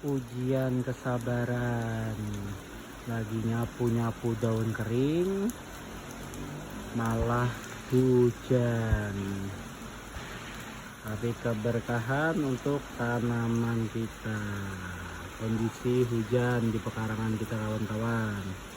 Ujian kesabaran. Lagi nyapu-nyapu daun kering, malah hujan. Tapi keberkahan untuk tanaman kita. Kondisi hujan di pekarangan kita, kawan-kawan.